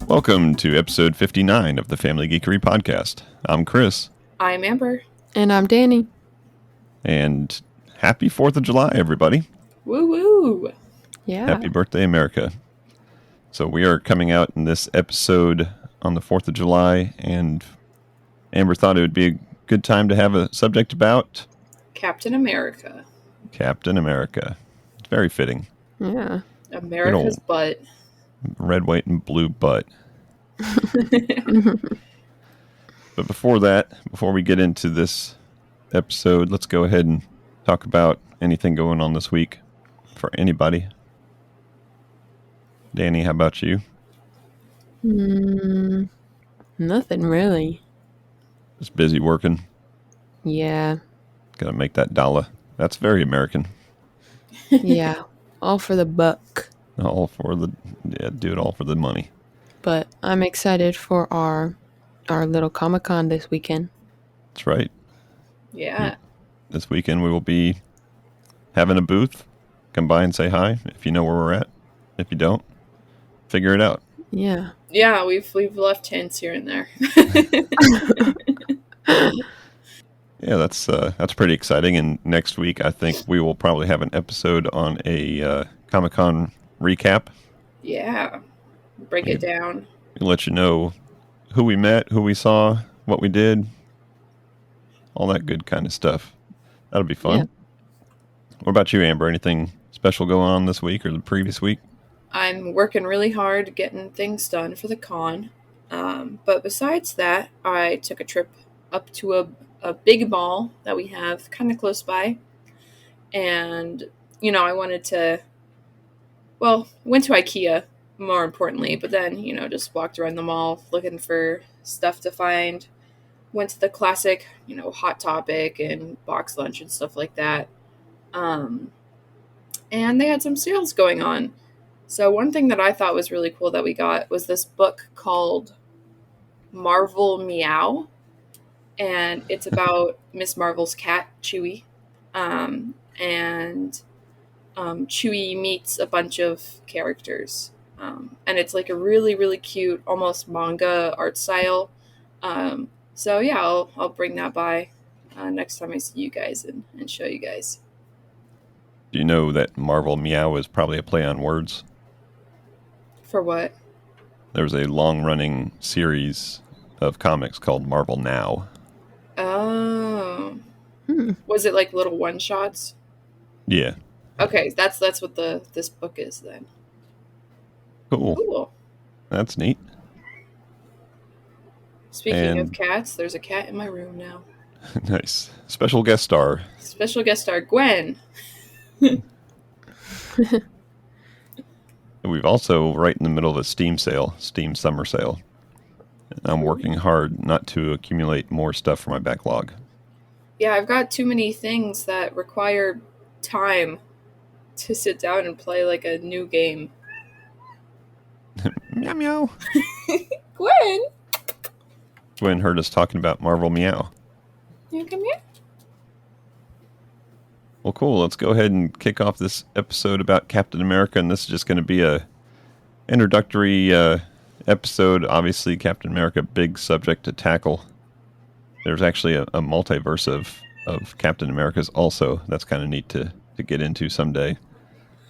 Welcome to episode 59 of the Family Geekery Podcast. I'm Chris. I'm Amber. And I'm Danny. And happy 4th of July, everybody. Woo woo. Yeah. Happy birthday, America. So we are coming out in this episode on the 4th of July, and Amber thought it would be a good time to have a subject about Captain America. Captain America. It's very fitting. Yeah. America's butt. Red, white, and blue butt. But before we get into this episode, let's go ahead and talk about anything going on this week for anybody. Danny, how about you? Nothing really. Just busy working. Yeah. Gotta make that dollar. That's very American. Yeah. All for the buck. Do it all for the money. But I'm excited for our little Comic-Con this weekend. That's right. Yeah. This weekend we will be having a booth. Come by and say hi if you know where we're at. If you don't, figure it out. Yeah. Yeah, we've left hints here and there. Yeah, that's pretty exciting. And next week, I think we will probably have an episode on a Comic-Con recap. Yeah. Break it down. We'll let you know who we met, who we saw, what we did, all that good kind of stuff. That'll be fun. Yeah. What about you, Amber? Anything special going on this week or the previous week? I'm working really hard getting things done for the con. But besides that, I took a trip up to a big mall that we have kind of close by. And, I wanted to, went to IKEA, more importantly, but then, just walked around the mall looking for stuff to find. Went to the classic, Hot Topic and Box Lunch and stuff like that. And they had some sales going on. So one thing that I thought was really cool that we got was this book called Marvel Meow. And it's about Miss Marvel's cat, Chewie. And Chewie meets a bunch of characters. And it's like a really, really cute, almost manga art style. So yeah, I'll bring that by next time I see you guys and show you guys. Do you know that Marvel Meow is probably a play on words? For what? There was a long-running series of comics called Marvel Now. Oh. Was it like little one-shots? Yeah. Okay, that's what this book is then. Cool. That's neat. Speaking of cats, there's a cat in my room now. Nice. Special guest star, Gwen. We've also right in the middle of a Steam summer sale. I'm working hard not to accumulate more stuff for my backlog. Yeah, I've got too many things that require time to sit down and play like a new game. Meow meow. Gwen heard us talking about Marvel Meow. You come here. Well, cool. Let's go ahead and kick off this episode about Captain America, and this is just going to be a introductory episode. Obviously, Captain America, big subject to tackle. There's actually a multiverse of Captain Americas also. That's kind of neat to get into someday.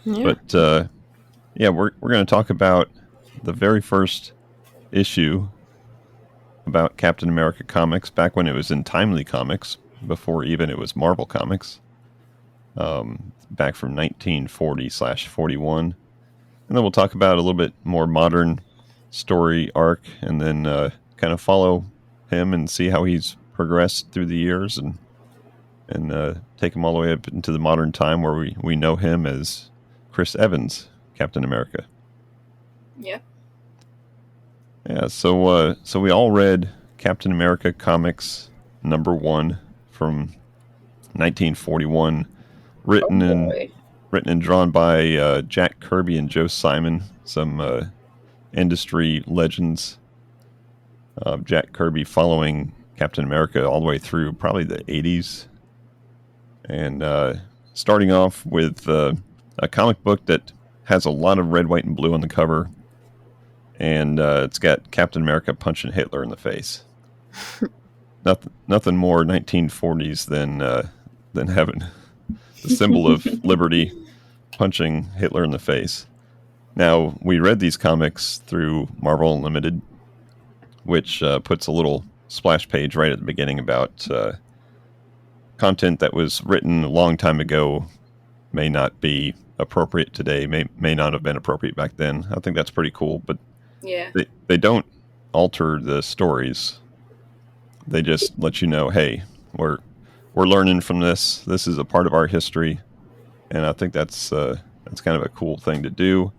Yeah. But we're going to talk about the very first issue about Captain America comics back when it was in Timely Comics, before even it was Marvel Comics. Back from 1940/41. And then we'll talk about a little bit more modern story arc, and then kind of follow him and see how he's progressed through the years, and take him all the way up into the modern time where we know him as Chris Evans, Captain America. Yep. Yeah, so we all read Captain America comics #1 from 1941, written and drawn by Jack Kirby and Joe Simon, some industry legends. Jack Kirby following Captain America all the way through probably the 80s. And starting off with a comic book that has a lot of red, white, and blue on the cover. and it's got Captain America punching Hitler in the face. Nothing more 1940s than having the symbol of liberty punching Hitler in the face. Now, we read these comics through Marvel Unlimited, which puts a little splash page right at the beginning about content that was written a long time ago may not be appropriate today, may not have been appropriate back then. I think that's pretty cool, but Yeah. they don't alter the stories. They just let you know, hey, we're learning from this. This is a part of our history, and I think that's kind of a cool thing to do.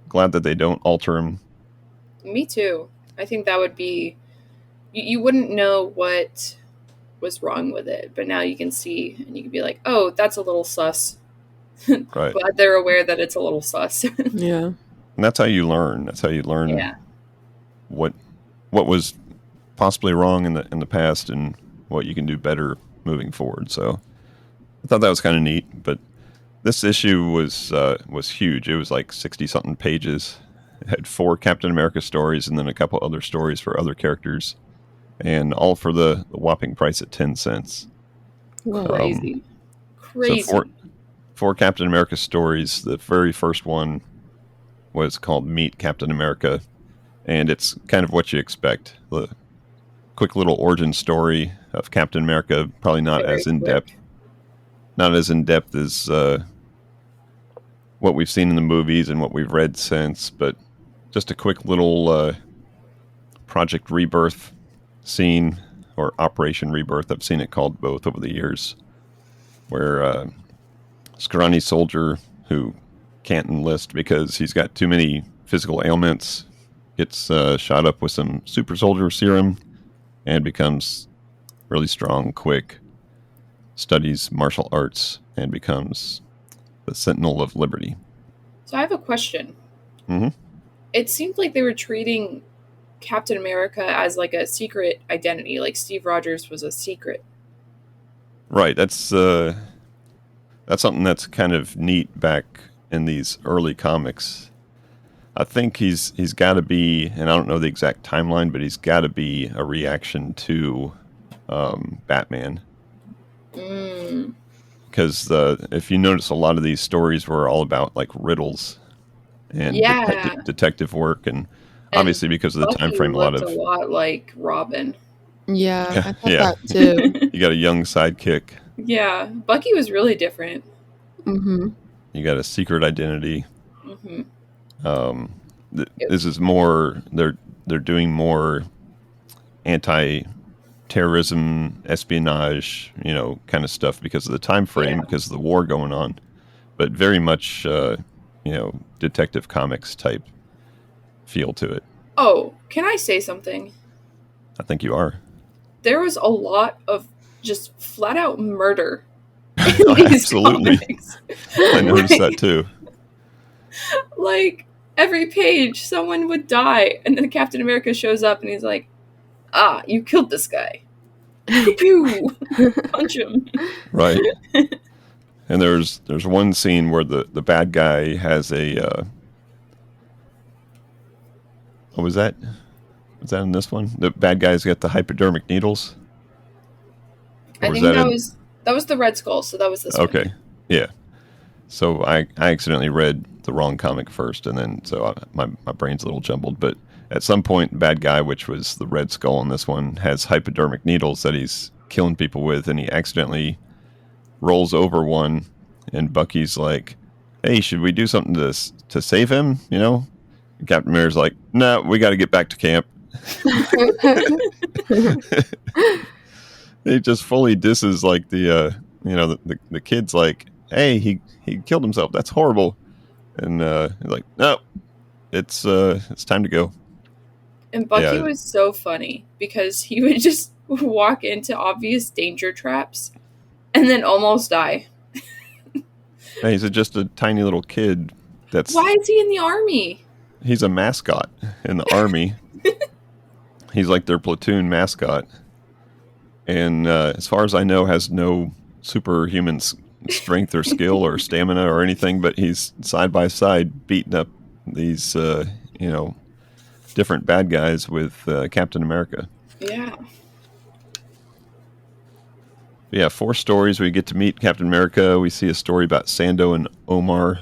Glad that they don't alter them. Me too. I think that would be... You wouldn't know what was wrong with it, but now you can see, and you can be like, oh, that's a little sus. Right. Glad they're aware that it's a little sus. Yeah. And that's how you learn. That's how you learn Yeah. what was possibly wrong in the past and what you can do better moving forward. So I thought that was kind of neat. But this issue was huge. It was like 60-something pages. It had 4 Captain America stories and then a couple other stories for other characters, and all for the whopping price at 10 cents. Whoa. Crazy. Crazy. So 4 Captain America stories. The very first one was called Meet Captain America, and it's kind of what you expect. The quick little origin story of Captain America, probably not Very as in quick. depth. Not as in depth as what we've seen in the movies and what we've read since, but just a quick little Project Rebirth scene, or Operation Rebirth. I've seen it called both over the years, where scrawny soldier who can't enlist because he's got too many physical ailments gets shot up with some super soldier serum and becomes really strong, quick, studies martial arts, and becomes the Sentinel of Liberty. So I have a question. Mhm. It seemed like they were treating Captain America as like a secret identity, like Steve Rogers was a secret. Right, that's something that's kind of neat back in these early comics. I think he's got to be, and I don't know the exact timeline, but he's got to be a reaction to Batman. Because if you notice, a lot of these stories were all about like riddles and Yeah. detective work, and And obviously because of the Bucky time frame, a lot looked of a lot like Robin. Yeah, I thought Yeah. that too. you got a young sidekick, Yeah, Bucky was really different. Mm-hmm. you got a secret identity. Hmm. This is more, they're doing more anti-terrorism, espionage, kind of stuff because of the time frame, Yeah. because of the war going on, but very much Detective Comics type feel to it. Oh, can I say something? I think you are. There was a lot of just flat out murder in these Absolutely. comics. I noticed that too. Like every page, someone would die, and then Captain America shows up, and he's like, "Ah, you killed this guy. Pew, punch him." Right. And there's one scene where the bad guy has a what was that? Was that in this one? The bad guy's got the hypodermic needles? I Or think that was the Red Skull, so that was this one. Okay. Yeah. So I accidentally read the wrong comic first, and then so my brain's a little jumbled. But at some point, the bad guy, which was the Red Skull in this one, has hypodermic needles that he's killing people with, and he accidentally rolls over one, and Bucky's like, "Hey, should we do something to save him?" And Captain America's like, "No, we got to get back to camp." He just fully disses like the kid's like, "Hey, he killed himself. That's horrible." And he's like, "No, it's time to go." And Bucky Yeah. was so funny because he would just walk into obvious danger traps and then almost die. Hey, he's just a tiny little kid. Why is he in the army? He's a mascot in the army. He's like their platoon mascot, and as far as I know, has no superhuman strength or skill or stamina or anything. But he's side by side beating up these different bad guys with Captain America. Yeah. Yeah, 4 stories. We get to meet Captain America. We see a story about Sando and Omar,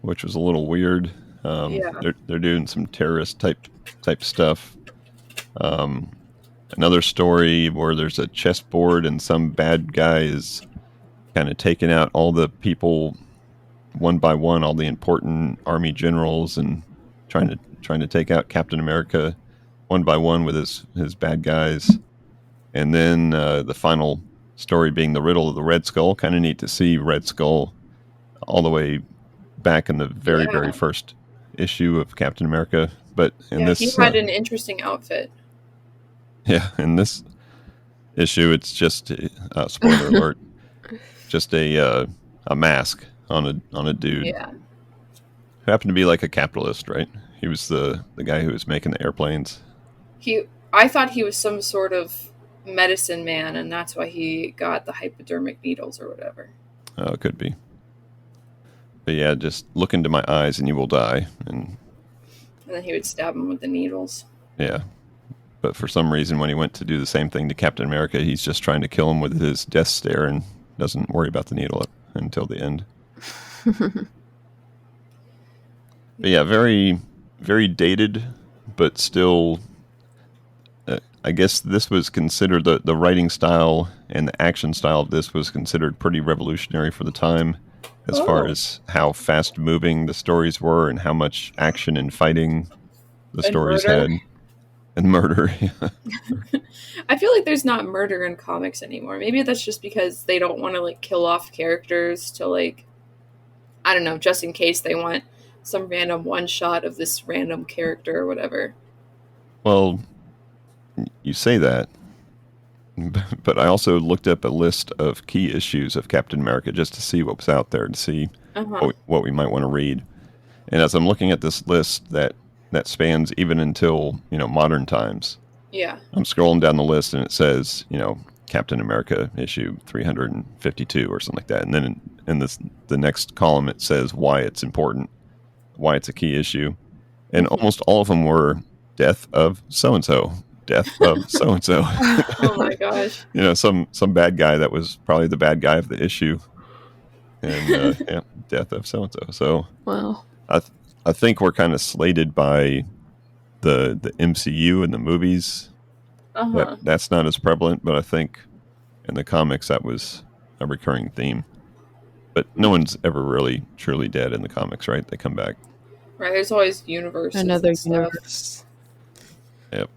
which was a little weird. Yeah. They're doing some terrorist type stuff. Another story where there's a chessboard and some bad guy is kind of taking out all the people one by one, all the important army generals, and trying to take out Captain America one by one with his bad guys. And then the final story being the riddle of the Red Skull. Kind of neat to see Red Skull all the way back in the very, very first issue of Captain America. But in this, he had an interesting outfit. Yeah, in this issue, it's just spoiler alert, just a mask on a dude. Yeah. Who happened to be like a capitalist, right? He was the guy who was making the airplanes. I thought he was some sort of medicine man, and that's why he got the hypodermic needles or whatever. Oh, it could be. But yeah, just look into my eyes and you will die. And then he would stab him with the needles. Yeah. But for some reason, when he went to do the same thing to Captain America, he's just trying to kill him with his death stare and doesn't worry about the needle until the end. But yeah, very, very dated, but still, I guess this was considered, the writing style and the action style of this was considered pretty revolutionary for the time, as far as how fast moving the stories were and how much action and fighting the stories had. And murder. I feel like there's not murder in comics anymore. Maybe that's just because they don't want to like kill off characters to like, I don't know, just in case they want some random one shot of this random character or whatever. Well, you say that, but I also looked up a list of key issues of Captain America just to see what was out there, to see what we might want to read. And as I'm looking at this list that spans even until, modern times. Yeah. I'm scrolling down the list and it says, Captain America issue 352 or something like that. And then in the next column it says why it's important, why it's a key issue. And almost all of them were death of so-and-so, death of so-and-so. Oh my gosh. Some bad guy that was probably the bad guy of the issue. And death of so-and-so. So wow. I think we're kind of slated by the MCU and the movies. That's not as prevalent, but I think in the comics that was a recurring theme. But no one's ever really truly dead in the comics, right? They come back. Right, there's always universes. Another universe. Yep.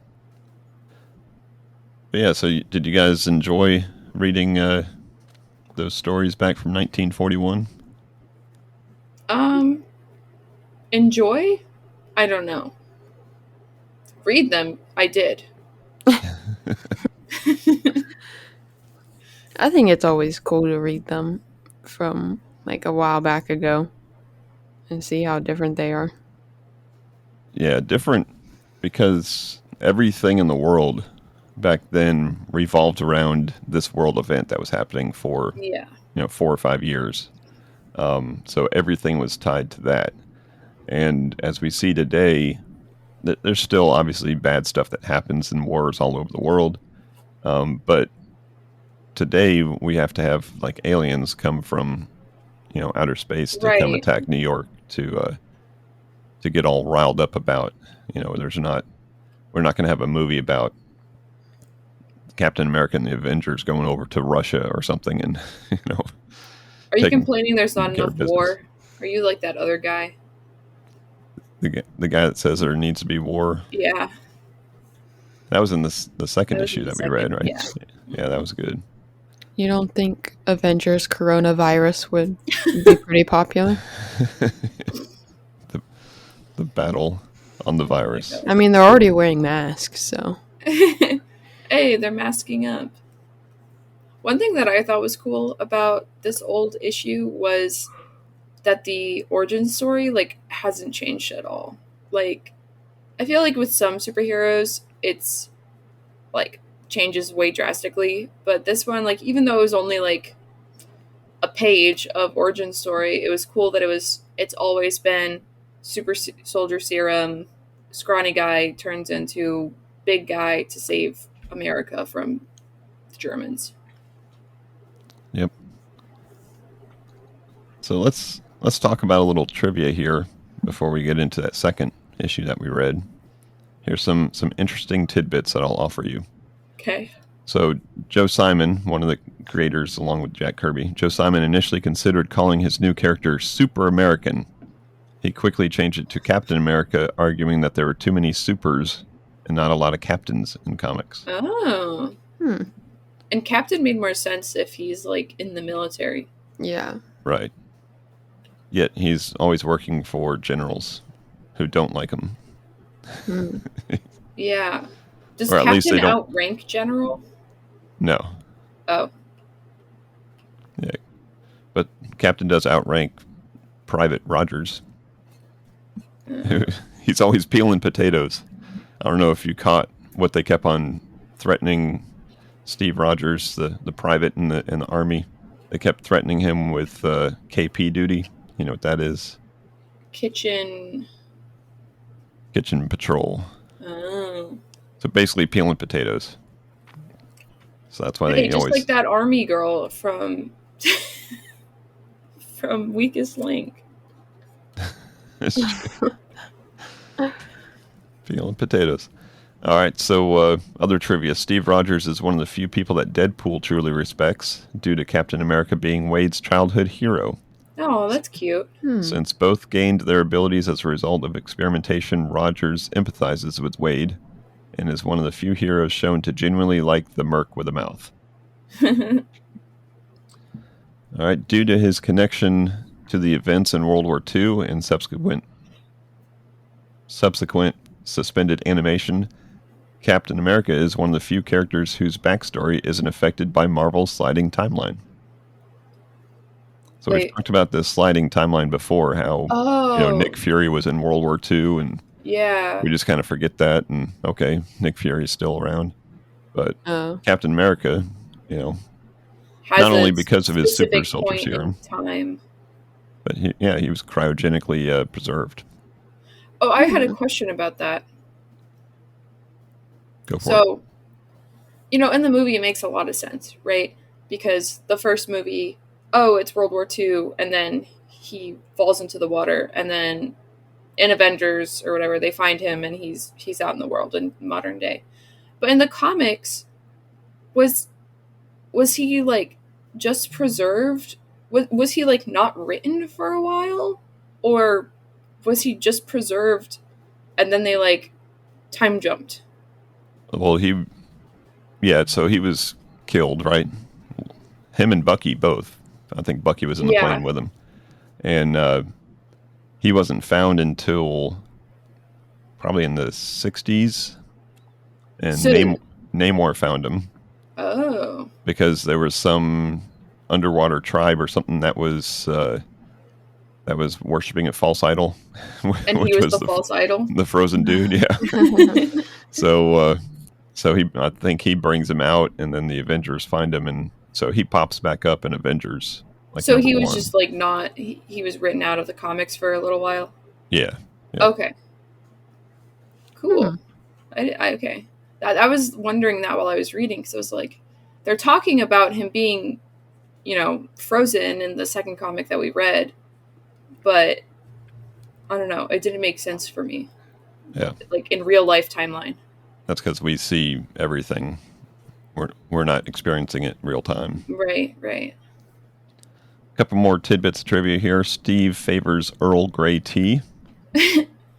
But yeah, so did you guys enjoy reading those stories back from 1941? Enjoy? I don't know. Read them? I did. I think it's always cool to read them from like a while back ago and see how different they are. Yeah, different because everything in the world back then revolved around this world event that was happening for 4 or 5 years. So everything was tied to that. And as we see today, there's still obviously bad stuff that happens in wars all over the world. But today we have to have like aliens come from, outer space to come attack New York to get all riled up about, we're not going to have a movie about Captain America and the Avengers going over to Russia or something. And, Are you complaining there's not enough war? Are you like that other guy? The guy that says there needs to be war. Yeah. That was in the second issue that we read, right? Yeah, that was good. You don't think Avengers coronavirus would be pretty popular? The battle on the virus. I mean, they're already wearing masks, so. Hey, they're masking up. One thing that I thought was cool about this old issue was that the origin story, like, hasn't changed at all. Like, I feel like with some superheroes, it's, like, changes way drastically. But this one, like, even though it was only, like, a page of origin story, it was cool that it's always been super soldier serum, scrawny guy turns into big guy to save America from the Germans. Yep. So let's talk about a little trivia here before we get into that second issue that we read. Here's some interesting tidbits that I'll offer you. Okay. So Joe Simon, one of the creators along with Jack Kirby, Joe Simon initially considered calling his new character Super American. He quickly changed it to Captain America, arguing that there were too many supers and not a lot of captains in comics. Oh. And Captain made more sense if he's like in the military. Yeah. Right. Yet he's always working for generals who don't like him. Yeah. Does Or at least Captain they don't- outrank General? No. Oh. Yeah. But Captain does outrank Private Rogers. He's always peeling potatoes. I don't know if you caught what they kept on threatening Steve Rogers, the private in the army. They kept threatening him with KP duty. You know what that is? Kitchen Patrol. Oh. So basically peeling potatoes. So that's why Okay, they just always... like that army girl from Weakest Link. Peeling potatoes. All right, so other trivia. Steve Rogers is one of the few people that Deadpool truly respects due to Captain America being Wade's childhood hero. Oh, that's cute. Since both gained their abilities as a result of experimentation, Rogers empathizes with Wade and is one of the few heroes shown to genuinely like the merc with a mouth. All right, due to his connection to the events in World War II and subsequent suspended animation, Captain America is one of the few characters whose backstory isn't affected by Marvel's sliding timeline. So we've talked about this sliding timeline before, how Nick Fury was in World War II, and we just kind of forget that, and okay, Nick Fury is still around. But Captain America, has not only because of his super specific soldier point serum, in time. but he was cryogenically preserved. Oh, I had a question about that. Go for it. So, in the movie, it makes a lot of sense, right? Because the first movie, it's World War II, and then he falls into the water, and then in Avengers or whatever, they find him, and he's out in the world in modern day. But in the comics, was he like just preserved? Was he like not written for a while, or was he just preserved, and then they like time jumped? Well, so he was killed, right? Him and Bucky both. I think Bucky was in the plane with him. And he wasn't found until probably in the 60s. And Namor found him. Oh. Because there was some underwater tribe or something that was worshiping a false idol. And he was the false idol? The frozen dude, yeah. So I think he brings him out, and then the Avengers find him, and so he pops back up in Avengers. So he was just like not. He was written out of the comics for a little while. Yeah. Okay. Cool. Okay. I was wondering that while I was reading, because I was like, they're talking about him being, frozen in the second comic that we read, but I don't know. It didn't make sense for me. Yeah. Like in real life timeline. That's because we see everything. We're not experiencing it real time. Right. A couple more tidbits of trivia here. Steve favors Earl Grey tea.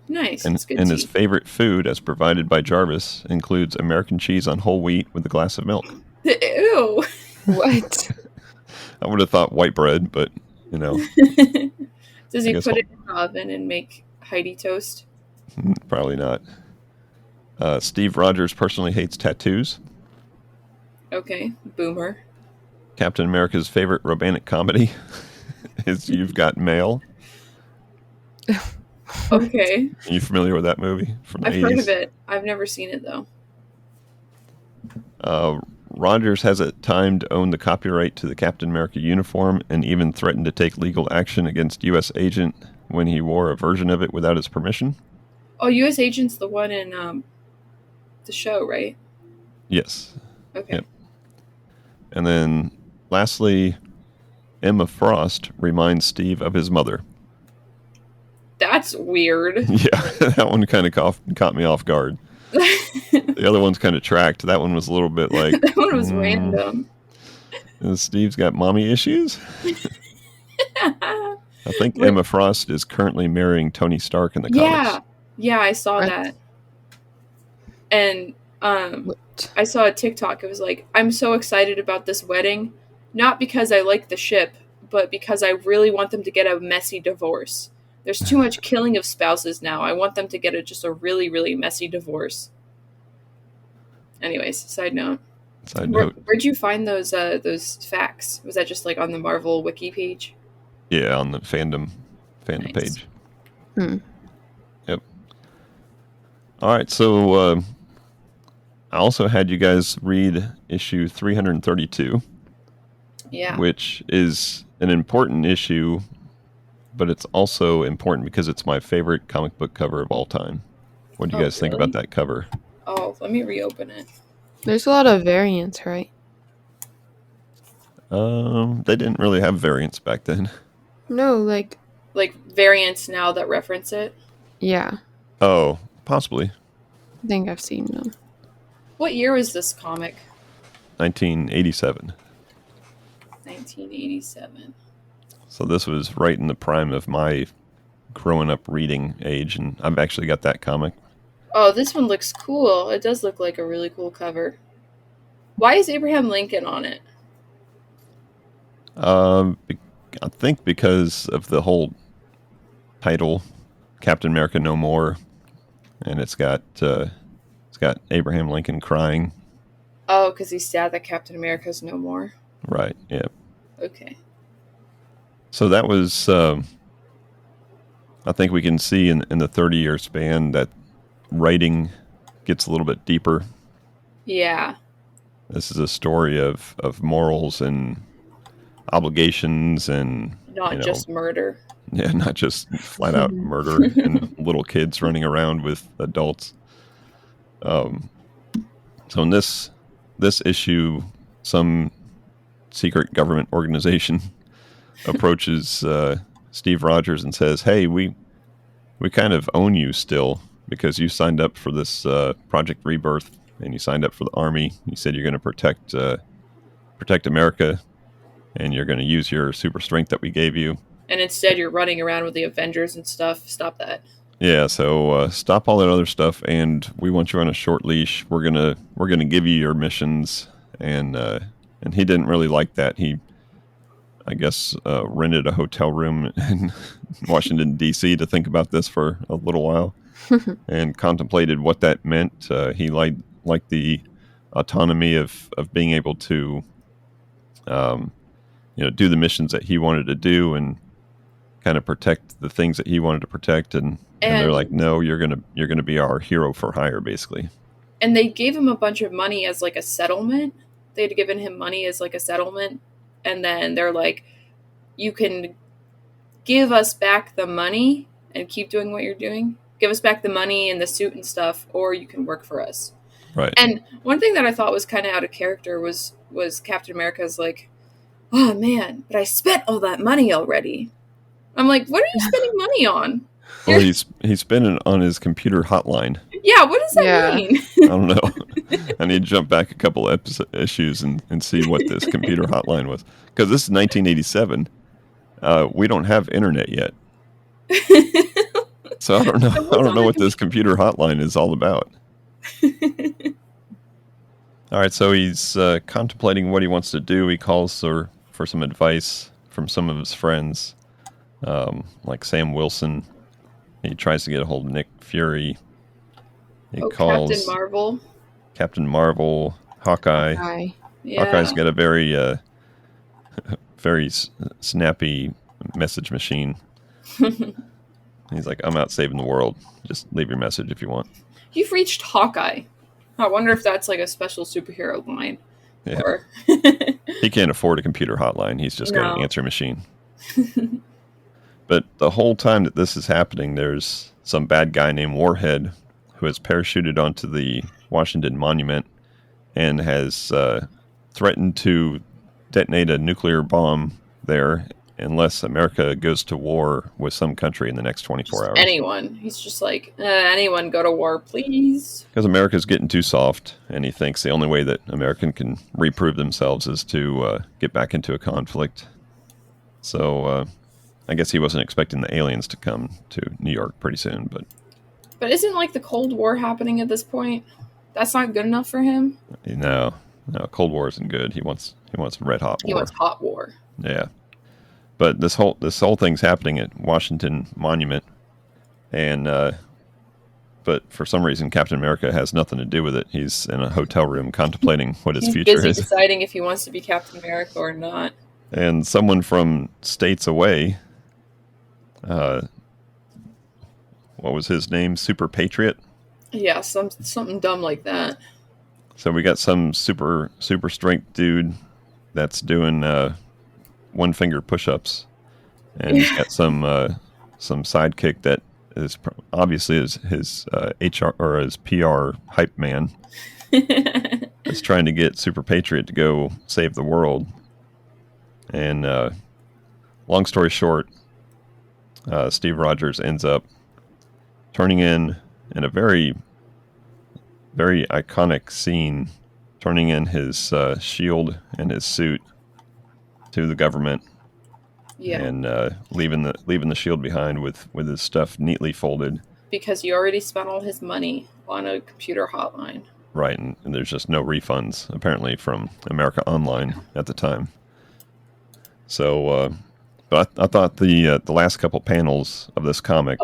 Nice. And, it's good and tea. his favorite food, as provided by Jarvis, includes American cheese on whole wheat with a glass of milk. Ew. What? I would have thought white bread, but, Does he put it in the oven and make Heidi toast? Probably not. Steve Rogers personally hates tattoos. Okay. Boomer. Captain America's favorite romantic comedy is You've Got Mail. Okay. Are you familiar with that movie from the 80s? I've heard of it. I've never seen it, though. Rogers has at times owned the copyright to the Captain America uniform and even threatened to take legal action against U.S. agent when he wore a version of it without his permission. Oh, U.S. Agent's the one in the show, right? Yes. Okay. Yep. And then lastly, Emma Frost reminds Steve of his mother. That's weird. Yeah, that one kind of caught me off guard. The other one's kind of tracked. That one was a little bit like, That one was random. Steve's got mommy issues. I think Wait, Emma Frost is currently marrying Tony Stark in the yeah, comics. yeah, I saw What? that, and What? I saw a TikTok. It was like, I'm so excited about this wedding, not because I like the ship, but because I really want them to get a messy divorce. There's too much killing of spouses now. I want them to get just a really, really messy divorce. Anyways, side note. Side note. Where'd you find those facts? Was that just like on the Marvel wiki page? Yeah, on the fandom Nice. page. Hmm. Yep. All right, so I also had you guys read issue 332, Yeah. which is an important issue, but it's also important because it's my favorite comic book cover of all time. What do you guys think Really? about that cover? Oh, let me reopen it. There's a lot of variants, right? They didn't really have variants back then. No, like, Like variants now that reference it. yeah. Oh, possibly. I think I've seen them. What year was this comic? 1987. 1987. So this was right in the prime of my growing up reading age, and I've actually got that comic. Oh, this one looks cool. It does look like a really cool cover. Why is Abraham Lincoln on it? I think because of the whole title, Captain America No More, and it's got Abraham Lincoln crying. Oh, because he's sad that Captain America's no more. Right. Yeah. Okay. So that was. I think we can see in the 30-year span that writing gets a little bit deeper. Yeah. This is a story of morals and obligations and Not just murder. Yeah, not just flat out murder and little kids running around with adults. So in this issue, some secret government organization approaches Steve Rogers and says, "Hey, we kind of own you still because you signed up for this Project Rebirth and you signed up for the Army. You said you're going to protect America, and you're going to use your super strength that we gave you. And instead you're running around with the Avengers and stuff. Stop that. Yeah, so stop all that other stuff, and we want you on a short leash. We're gonna give you your missions." And he didn't really like that. He, I guess, rented a hotel room in Washington D.C. to think about this for a little while and contemplated what that meant. He liked the autonomy of being able to, do the missions that he wanted to do and kind of protect the things that he wanted to protect. And they're like, "No, you're gonna be our hero for hire," basically. And they gave him a bunch of money as like a settlement. They had given him money as like a settlement. And then they're like, "You can give us back the money and keep doing what you're doing. Give us back the money and the suit and stuff, or you can work for us." Right. And one thing that I thought was kind of out of character was Captain America's like, "Oh man, but I spent all that money already." I'm like, what are you spending money on? Well, he's spending on his computer hotline. Yeah, what does that mean? I don't know. I need to jump back a couple of issues and see what this computer hotline was, because this is 1987. We don't have internet yet, so I don't know. I don't know what this computer hotline is all about. All right, so he's contemplating what he wants to do. He calls for some advice from some of his friends, like Sam Wilson. He tries to get a hold of Nick Fury. He calls Captain Marvel, Hawkeye. Yeah. Hawkeye's got a very very snappy message machine. He's like, "I'm out saving the world. Just leave your message if you want." You've reached Hawkeye. I wonder if that's like a special superhero line. Yeah. Or He can't afford a computer hotline. He's just got an answer machine. But the whole time that this is happening, there's some bad guy named Warhead who has parachuted onto the Washington Monument and has threatened to detonate a nuclear bomb there unless America goes to war with some country in the next 24 Just hours. anyone. He's just like, anyone go to war, please. Because America's getting too soft, and he thinks the only way that America can reprove themselves is to get back into a conflict. So I guess he wasn't expecting the aliens to come to New York pretty soon. But isn't like the Cold War happening at this point? That's not good enough for him? No, Cold War isn't good. He wants red hot war. He wants hot war. Yeah. But this whole thing's happening at Washington Monument, and but for some reason Captain America has nothing to do with it. He's in a hotel room contemplating what his future busy is. Deciding if he wants to be Captain America or not. And someone from states away, what was his name? Super Patriot? Yeah, something dumb like that. So we got some super strength dude that's doing one finger push-ups, and he's got some sidekick that is obviously his HR or his PR hype man. Is trying to get Super Patriot to go save the world. And long story short, Steve Rogers ends up turning in a very, very iconic scene, turning in his shield and his suit to the government, and leaving the shield behind with his stuff neatly folded. Because he already spent all his money on a computer hotline. Right, and there's just no refunds apparently from America Online at the time. So, but I thought the last couple panels of this comic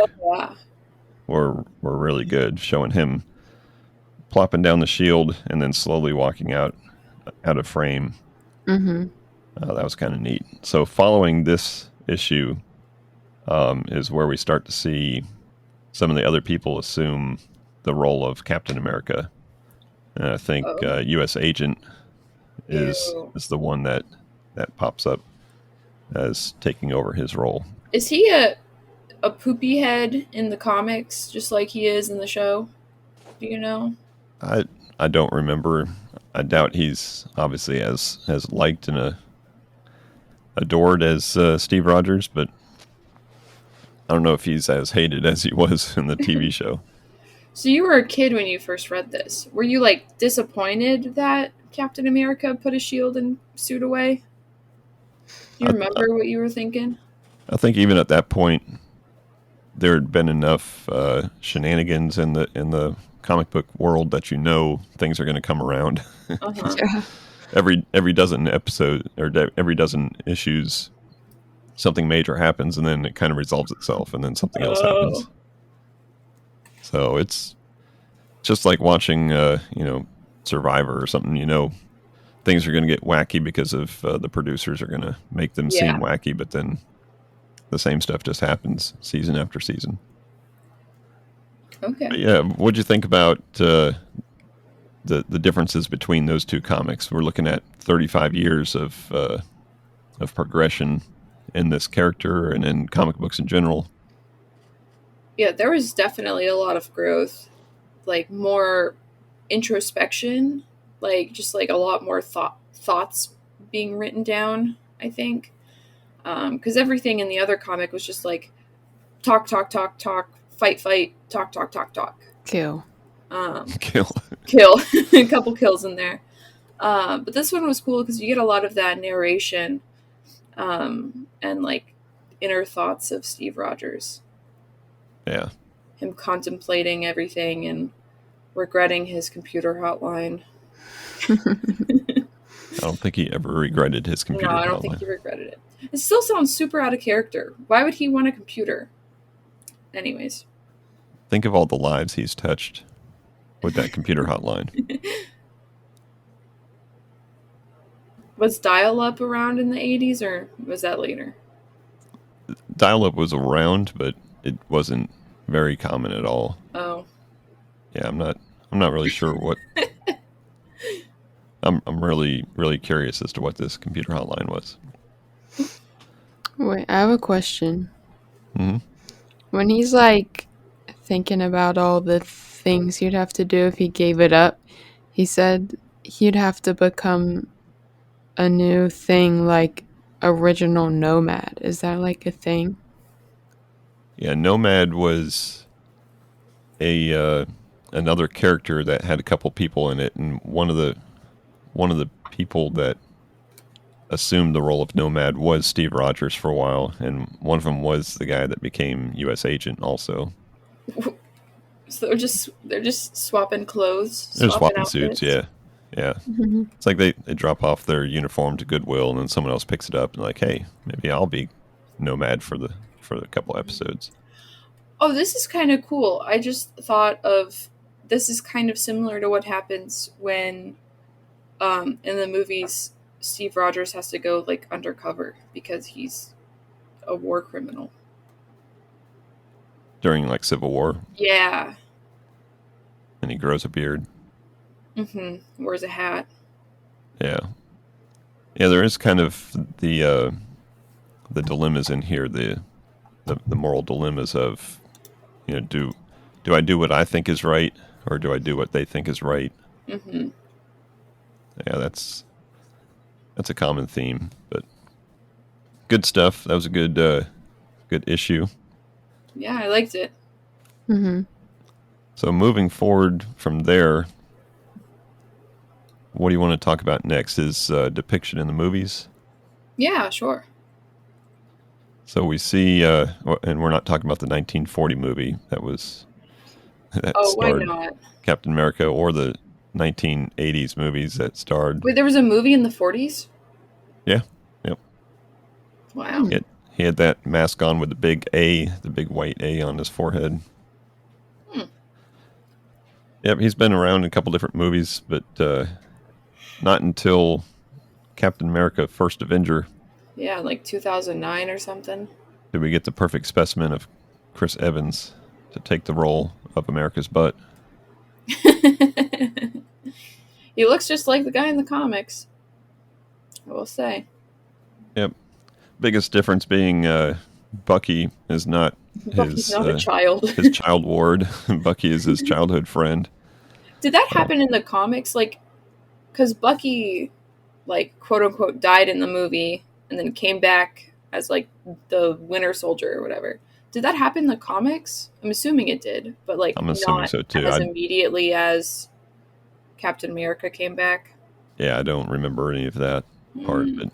were really good, showing him plopping down the shield and then slowly walking out of frame. Mm-hmm. That was kind of neat. So following this issue is where we start to see some of the other people assume the role of Captain America. And I think U.S. Agent is the one that pops up as taking over his role. Is he a poopy head in the comics, just like he is in the show? Do you know? I don't remember. I doubt he's obviously as liked and adored as Steve Rogers, but I don't know if he's as hated as he was in the TV show. So you were a kid when you first read this. Were you like disappointed that Captain America put his shield and suit away? Do you remember what you were thinking? I think even at that point, there had been enough shenanigans in the comic book world that things are going to come around. Uh-huh. Yeah. Every dozen episode or every dozen issues, something major happens, and then it kind of resolves itself, and then something else happens. So it's just like watching, Survivor or something. Things are going to get wacky because of the producers are going to make them seem wacky, but then the same stuff just happens season after season. Okay. But yeah, what'd you think about the differences between those two comics? We're looking at 35 years of progression in this character and in comic books in general. Yeah, there was definitely a lot of growth, like more introspection, like just like a lot more thoughts being written down, I think. Because everything in the other comic was just like talk, fight, talk. Kill. Kill. A couple kills in there. But this one was cool because you get a lot of that narration and like inner thoughts of Steve Rogers. Yeah. Him contemplating everything and regretting his computer hotline. I don't think he ever regretted his computer hotline. No, I don't think he regretted it. It still sounds super out of character. Why would he want a computer? Anyways. Think of all the lives he's touched with that computer hotline. Was dial-up around in the 80s, or was that later? Dial-up was around, but it wasn't very common at all. Oh. Yeah, I'm not really sure what. I'm really, really curious as to what this computer hotline was. Wait, I have a question. Mm-hmm. When he's like thinking about all the things he'd have to do if he gave it up. He said he'd have to become a new thing like original nomad. Is that like a thing? Yeah, Nomad was a another character that had a couple people in it, and one of the people that assumed the role of Nomad was Steve Rogers for a while, and one of them was the guy that became U.S. agent also. So they're just swapping clothes, They're swapping swapping suits, outfits. yeah. It's like they drop off their uniform to Goodwill, and then someone else picks it up and like, hey, maybe I'll be Nomad for the couple episodes. Oh, this is kind of cool. I just thought of this is kind of similar to what happens when in the movies Steve Rogers has to go like undercover because he's a war criminal. During like Civil War, Yeah. and he grows a beard. Wears a hat. Yeah. There is kind of the dilemmas in here, the moral dilemmas of, do I do what I think is right, or do I do what they think is right? Mm-hmm. Yeah, that's a common theme, but good stuff. That was a good issue. Yeah, I liked it. Mm-hmm. So moving forward from there, what do you want to talk about next? Is depiction in the movies? Yeah, sure. So we see, and we're not talking about the 1940 movie that Oh, why starred not? Captain America, or the 1980s movies that starred. Wait, there was a movie in the 40s? Yeah, yep. Wow. He had that mask on with the big A, the big white A on his forehead. Yep, he's been around in a couple different movies, but not until Captain America: First Avenger Yeah, like 2009 or something. did we get the perfect specimen of Chris Evans to take the role of America's butt. He looks just like the guy in the comics, I will say. Yep. Biggest difference being Bucky is not Bucky's not a child. his child ward. Bucky is his childhood friend. Did that happen in the comics? Like, because Bucky, like, quote unquote, died in the movie and then came back as, like, the Winter Soldier or whatever. Did that happen in the comics? I'm assuming it did, but, like, I'm assuming not so too. as immediately as Captain America came back. Yeah, I don't remember any of that part, but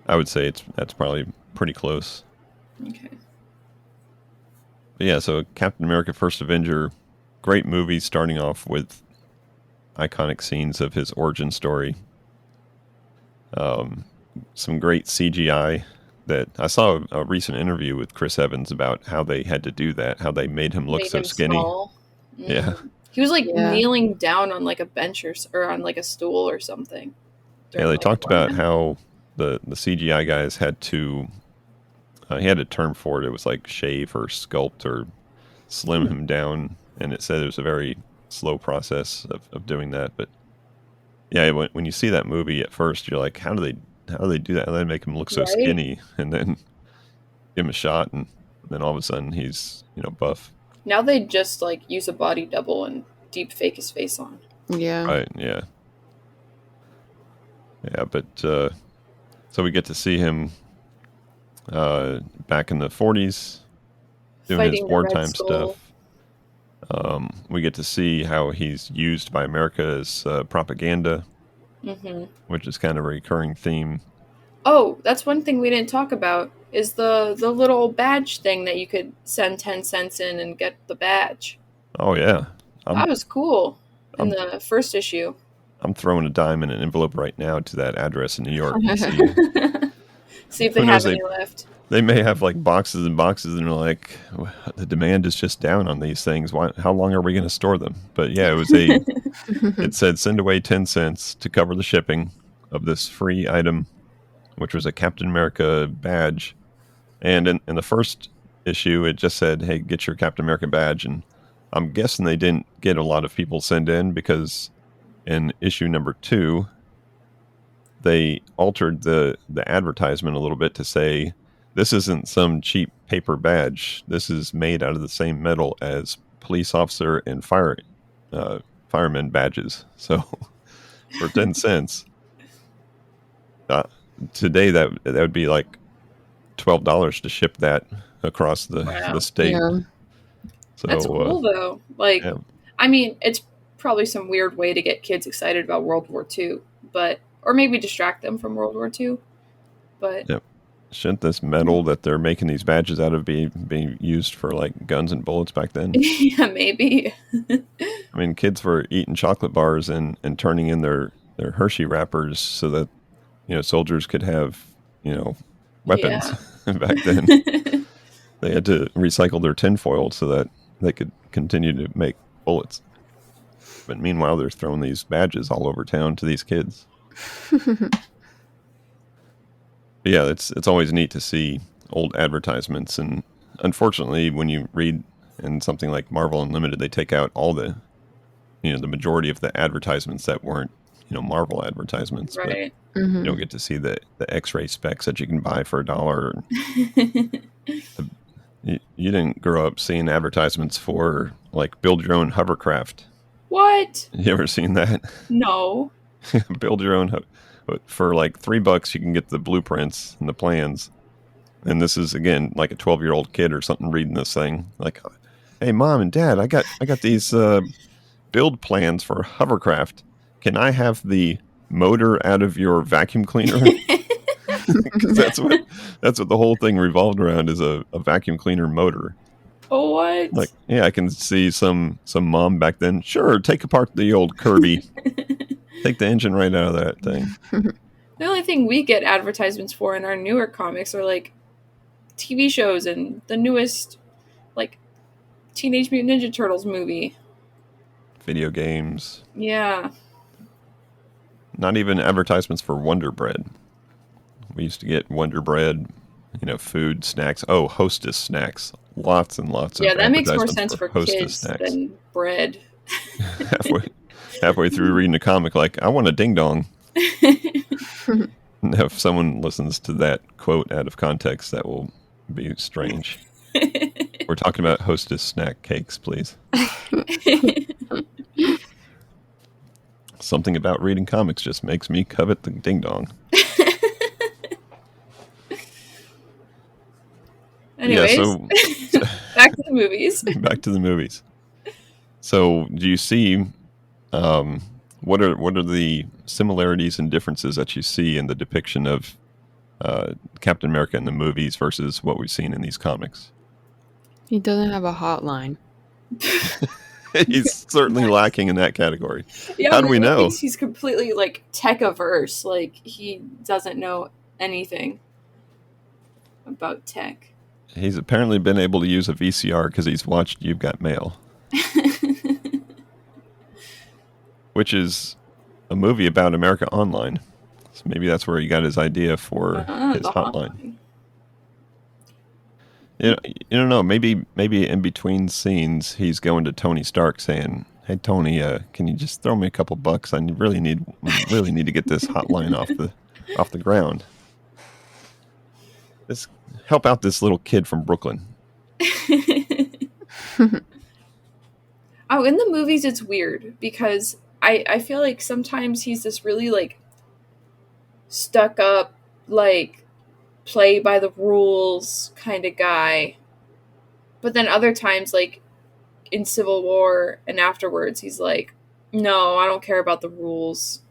I would say that's probably pretty close. Okay. But yeah, so Captain America: First Avenger, great movie, starting off with iconic scenes of his origin story. Some great CGI. That I saw a recent interview with Chris Evans about how they had to do that, how they made him look so skinny. Small. Yeah. He was like kneeling down on like a bench or on like a stool or something. Yeah, they talked about how the CGI guys had to, he had a term for it. It was like shave or sculpt or slim him down. And it said it was a very slow process of doing that. But yeah, when you see that movie at first, you're like, how do they do that? How do they make him look so skinny? And then give him a shot, and then all of a sudden he's, buff. Now they just like use a body double and deep fake his face on. Yeah. Right, yeah. Yeah, but so we get to see him back in the 40s doing Fighting his wartime stuff. We get to see how he's used by America as propaganda, which is kind of a recurring theme. Oh, that's one thing we didn't talk about is the little badge thing that you could send 10 cents in and get the badge. Oh, yeah. That was cool in the first issue. I'm throwing a dime in an envelope right now to that address in New York. See if they have any left. They may have like boxes and boxes, and they're like, the demand is just down on these things. How long are we going to store them? But yeah, it said send away 10 cents to cover the shipping of this free item, which was a Captain America badge. And in the first issue, it just said, hey, get your Captain America badge. And I'm guessing they didn't get a lot of people send in, because in issue number 2, they altered the advertisement a little bit to say, this isn't some cheap paper badge. This is made out of the same metal as police officer and fireman badges. So for 10 cents, today that would be like $12 to ship that across the state. Yeah. So That's cool though. Like, yeah. I mean, it's probably some weird way to get kids excited about World War II, or maybe distract them from World War II. But Yep. Shouldn't this metal that they're making these badges out of be used for like guns and bullets back then? yeah, maybe. I mean, kids were eating chocolate bars and turning in their Hershey wrappers so that, soldiers could have, weapons back then. They had to recycle their tinfoil so that they could continue to make bullets. But meanwhile, they're throwing these badges all over town to these kids. But yeah, it's always neat to see old advertisements. And unfortunately, when you read in something like Marvel Unlimited, they take out all the, the majority of the advertisements that weren't, Marvel advertisements. Right. But you don't get to see the X-ray specs that you can buy for $1. You didn't grow up seeing advertisements for like build your own hovercraft. What? You ever seen that? No. Build your own. For like $3, you can get the blueprints and the plans. And this is again like a 12-year-old kid or something reading this thing. Like, hey, mom and dad, I got these build plans for hovercraft. Can I have the motor out of your vacuum cleaner? Because that's what the whole thing revolved around, is a vacuum cleaner motor. Oh, what? Like, yeah, I can see some mom back then. Sure, take apart the old Kirby. Take the engine right out of that thing. The only thing we get advertisements for in our newer comics are like TV shows and the newest like Teenage Mutant Ninja Turtles movie. Video games. Yeah. Not even advertisements for Wonder Bread. We used to get Wonder Bread, food, snacks. Oh, Hostess snacks. Lots and lots of Yeah, that makes more advertisements sense for Hostess kids snacks. than bread. halfway through reading a comic, like, I want a ding dong. If someone listens to that quote out of context, that will be strange. We're talking about Hostess snack cakes, please. Something about reading comics just makes me covet the ding dong. Anyways, yeah, back to the movies. Back to the movies. So, do you see what are the similarities and differences that you see in the depiction of Captain America in the movies versus what we've seen in these comics? He doesn't have a hotline. He's certainly lacking in that category. Yeah, How do we know? He's completely like tech-averse. Like he doesn't know anything about tech. He's apparently been able to use a VCR because he's watched You've Got Mail. Which is a movie about America Online. So maybe that's where he got his idea for his hotline. You don't know. Maybe in between scenes, he's going to Tony Stark saying, "Hey Tony, can you just throw me a couple bucks? I really need to get this hotline off the ground. Let's help out this little kid from Brooklyn." Oh, in the movies, it's weird because I feel like sometimes he's this really like stuck up, like play by the rules kind of guy. But then other times, like in Civil War and afterwards, he's like, no, I don't care about the rules.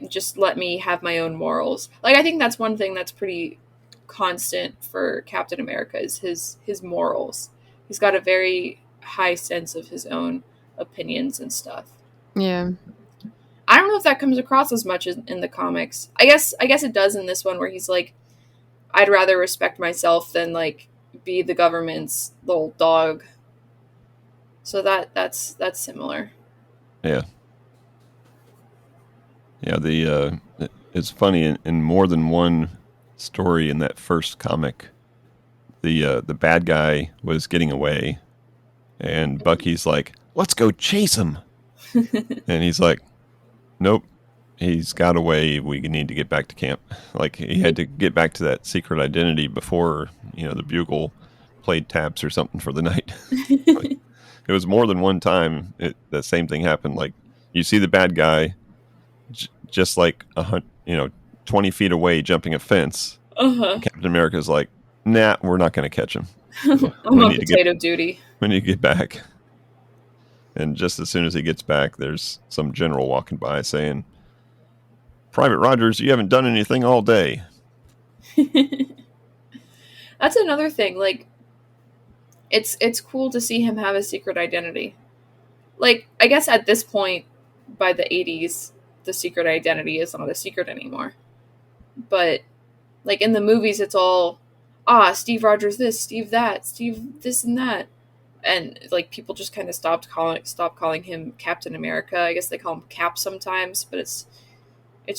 Just let me have my own morals. Like, I think that's one thing that's pretty constant for Captain America is his morals. He's got a very high sense of his own opinions and stuff. Yeah. I don't know if that comes across as much as in the comics. I guess it does in this one where he's like, I'd rather respect myself than like be the government's little dog. So that's similar. Yeah. Yeah, it's funny in more than one story in that first comic, the bad guy was getting away and Bucky's like, "Let's go chase him." And he's like, "Nope. He's got away. We need to get back to camp." Like he had to get back to that secret identity before, the bugle played taps or something for the night. it was more than one time that same thing happened. Like you see the bad guy just like 20 feet away jumping a fence. Captain America's like, nah, we're not going to catch him. I'm on potato duty. We need to get back. And just as soon as he gets back, there's some general walking by saying, Private Rogers, you haven't done anything all day. That's another thing. Like, it's cool to see him have a secret identity. Like, I guess at this point, by the 80s, the secret identity is not a secret anymore. But, like, in the movies, it's all, Steve Rogers this, Steve that, Steve this and that. And, like, people just kind of stopped calling him Captain America. I guess they call him Cap sometimes, but it's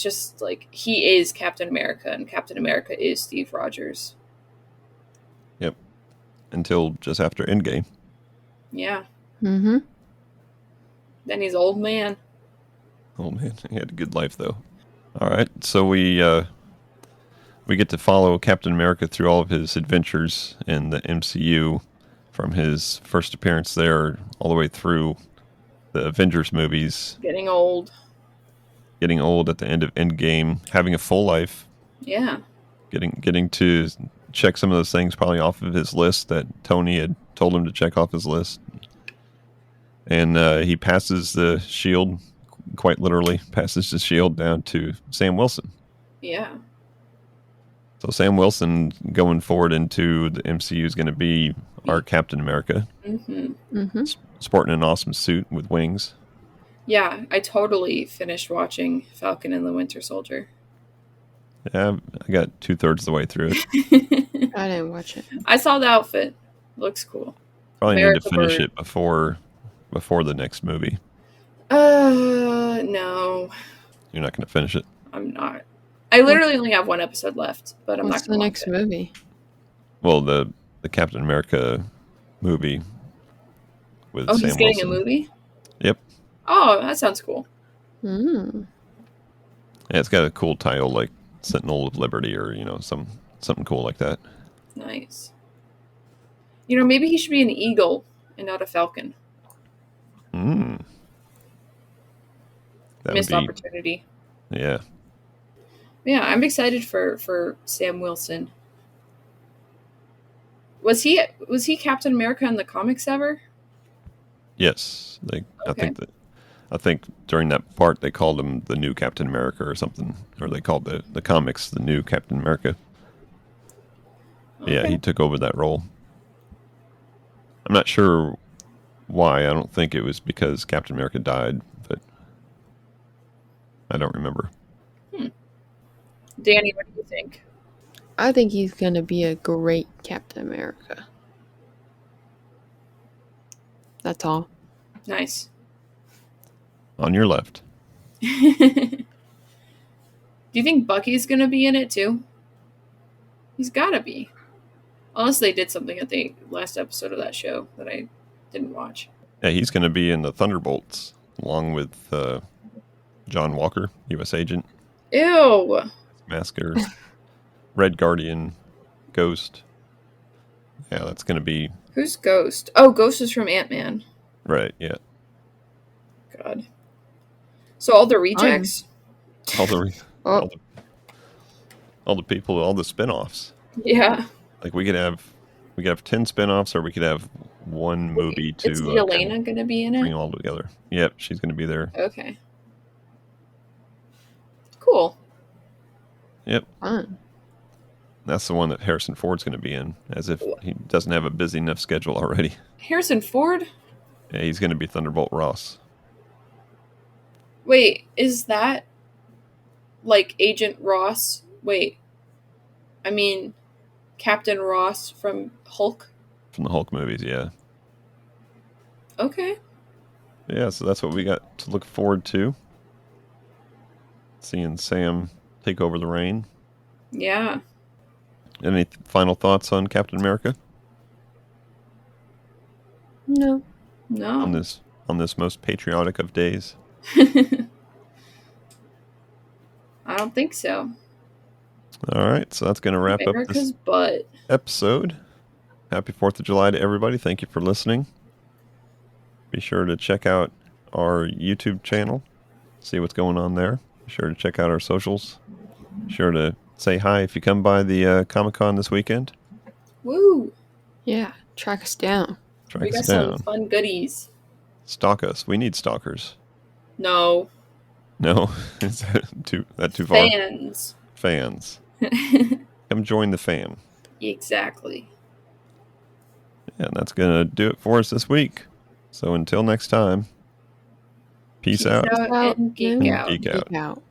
just, like, he is Captain America, and Captain America is Steve Rogers. Yep. Until just after Endgame. Yeah. Mm-hmm. Then he's old man. Oh man, he had a good life though. All right, so we get to follow Captain America through all of his adventures in the MCU, from his first appearance there all the way through the Avengers movies. Getting old At the end of Endgame, having a full life. Yeah. Getting to check some of those things probably off of his list that Tony had told him to check off his list. And he passes the shield, quite literally, passes the shield down to Sam Wilson. Yeah. So Sam Wilson going forward into the MCU is going to be our Captain America. Mm-hmm. Mm-hmm. Sporting an awesome suit with wings. Yeah, I totally finished watching Falcon and the Winter Soldier. Yeah, I got 2/3 of the way through it. I didn't watch it. I saw the outfit. Looks cool. Probably America need to finish Bird. it before the next movie. No. You're not going to finish it. I'm not. I literally only have one episode left, but I'm What's not the going to next movie? Well, the Captain America movie with Oh, Sam he's getting Wilson. a movie? Yep. Oh, that sounds cool. Mm. Yeah, it's got a cool title like Sentinel of Liberty or, something cool like that. Nice. Maybe he should be an eagle and not a falcon. That Missed would be, opportunity. yeah. Yeah, I'm excited for Sam Wilson. Was he Captain America in the comics ever? Yes. Okay. I think during that part they called him the new Captain America or something, or they called the comics the new Captain America. Okay. Yeah, he took over that role. I'm not sure why. I don't think it was because Captain America died, but I don't remember. Danny, what do you think? I think he's going to be a great Captain America. That's all. Nice. On your left. Do you think Bucky's gonna be in it too? He's gotta be. Unless they did something at the last episode of that show that I didn't watch. Yeah, he's going to be in the Thunderbolts along with John Walker, U.S. Agent, Ew. Masker, Red Guardian, Ghost. Yeah, that's going to be... Who's Ghost? Oh, Ghost is from Ant-Man. Right, yeah. God. So all the rejects? All the Oh, all the people, all the spin-offs. Yeah. Like we could have 10 spin-offs, or we could have one movie to Is Elena gonna be in bring it? them all together. Yep, she's going to be there. Okay. Cool. Yep. fun. That's the one that Harrison Ford's going to be in, as if he doesn't have a busy enough schedule already. Harrison Ford? Yeah, he's going to be Thunderbolt Ross. Wait, is that like Agent Ross? Wait. I mean Captain Ross from Hulk? From the Hulk movies, yeah. Okay. Yeah, so that's what we got to look forward to. Seeing Sam take over the reign. Yeah. Any final thoughts on Captain America? No. No. On this most patriotic of days? I don't think so. All right, so that's going to wrap up America's this butt. episode. Happy 4th of July to everybody. Thank you for listening. Be sure to check out our YouTube channel. See what's going on there. Be sure to check out our socials. Be sure to say hi if you come by the Comic-Con this weekend. Woo! Yeah, track us down. Track We us got some down. fun goodies. Stalk us. We need stalkers. No. No? Is that too far? Fans. Fans. Come join the fam. Exactly. And that's going to do it for us this week. So until next time, peace out. And geek And out. geek out. Geek out.